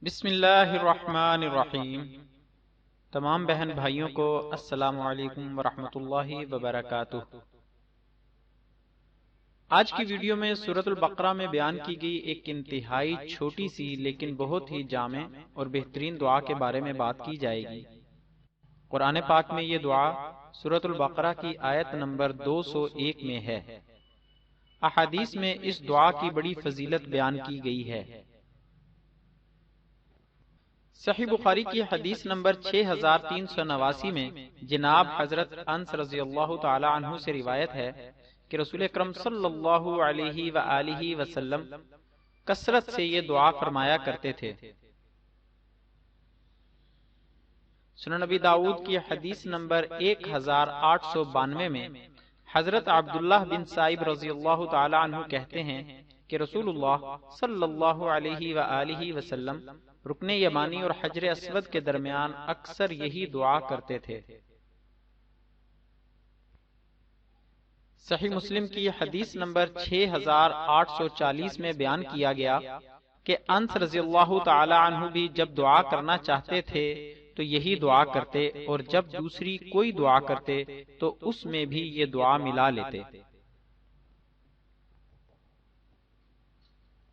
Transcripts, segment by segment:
بسم اللہ الرحمن الرحیم۔ تمام بہن بھائیوں کو السلام علیکم ورحمۃ اللہ وبرکاتہ۔ آج کی ویڈیو میں سورۃ البقرہ میں بیان کی گئی ایک انتہائی چھوٹی سی لیکن بہت ہی جامع اور بہترین دعا کے بارے میں بات کی جائے گی۔ قرآن پاک میں یہ دعا سورۃ البقرہ کی آیت نمبر 201 میں ہے۔ احادیث میں اس دعا کی بڑی فضیلت بیان کی گئی ہے۔ صحیح بخاری کی حدیث نمبر 6389 میں جناب حضرت انس رضی اللہ تعالی عنہ سے روایت ہے کہ رسول اکرم صلی اللہ علیہ وآلہ وسلم کثرت سے یہ دعا فرمایا کرتے تھے۔ سنن نبی داؤد کی حدیث نمبر 1892 میں حضرت عبداللہ بن سائب رضی اللہ تعالی عنہ کہتے ہیں کہ رسول اللہ صلی اللہ علیہ وآلہ وسلم رکن یمانی اور حجر اسود کے درمیان اکثر یہی دعا کرتے تھے۔ صحیح مسلم کی حدیث نمبر 6840 میں بیان کیا گیا کہ انس رضی اللہ تعالی عنہ بھی جب دعا کرنا چاہتے تھے تو یہی دعا کرتے، اور جب دوسری کوئی دعا کرتے تو اس میں بھی یہ دعا ملا لیتے۔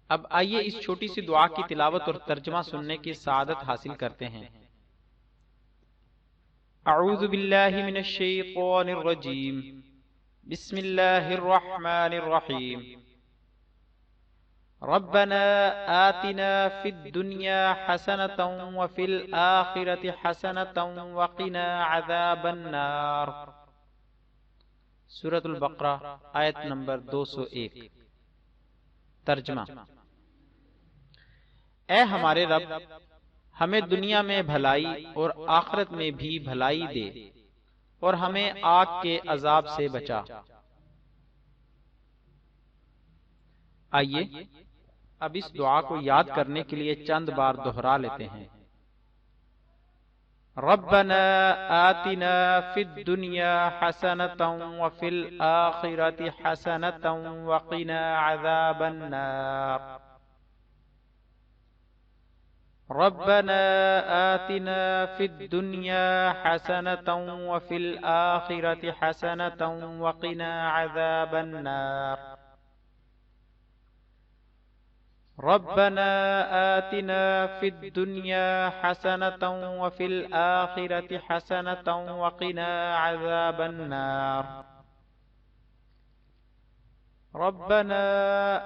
اب آئیے اس چھوٹی سی دعا کی تلاوت اور ترجمہ سننے کی سعادت حاصل کرتے ہیں۔ اعوذ باللہ من الشیطان الرجیم، بسم اللہ الرحمن الرحیم۔ ربنا آتنا فی الدنیا حسنة وفی الآخرة حسنة وقنا عذاب النار۔ سورۃ البقرہ آیت نمبر 201۔ ترجمہ: اے ہمارے رب، ہمیں دنیا میں بھلائی اور آخرت میں بھی بھلائی دے، اور ہمیں آگ کے عذاب سے بچا۔ آئیے اب اس دعا کو یاد کرنے کے لیے چند بار دہرا لیتے ہیں۔ ربنا آتنا فی الدنیا حسنة وفی الآخرة حسنة وقنا عذاب النار۔ ربنا آتنا فی الدنیا حسنة وفی الآخرة حسنة وقنا عذاب النار۔ ربنا آتنا فی الدنیا حسنة وفی الآخرة حسنة وقنا عذاب النار۔ ربنا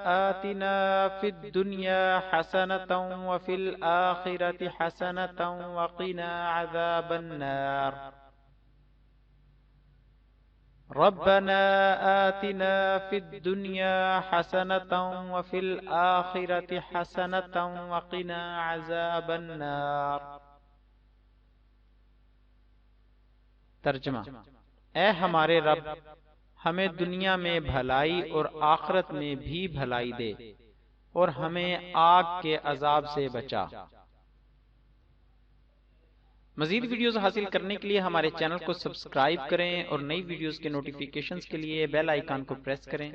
آتنا فی الدنیا حسنة وفی الآخرة حسنة وقنا عذاب النار۔ ربنا آتنا فی الدنیا حسنة وفی الآخرة حسنة وقنا عذاب النار۔ ترجمہ: اے ہمارے رب، ہمیں دنیا میں بھلائی اور آخرت میں بھی بھلائی دے، اور ہمیں آگ کے عذاب سے بچا۔ مزید ویڈیوز حاصل کرنے کے لیے ہمارے چینل کو سبسکرائب کریں اور نئی ویڈیوز کے نوٹیفیکیشنز کے لیے بیل آئیکن کو پریس کریں۔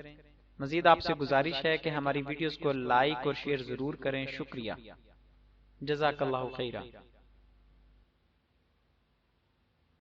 مزید آپ سے گزارش ہے کہ ہماری ویڈیوز کو لائک اور شیئر ضرور کریں۔ شکریہ، جزاک اللہ خیرہ۔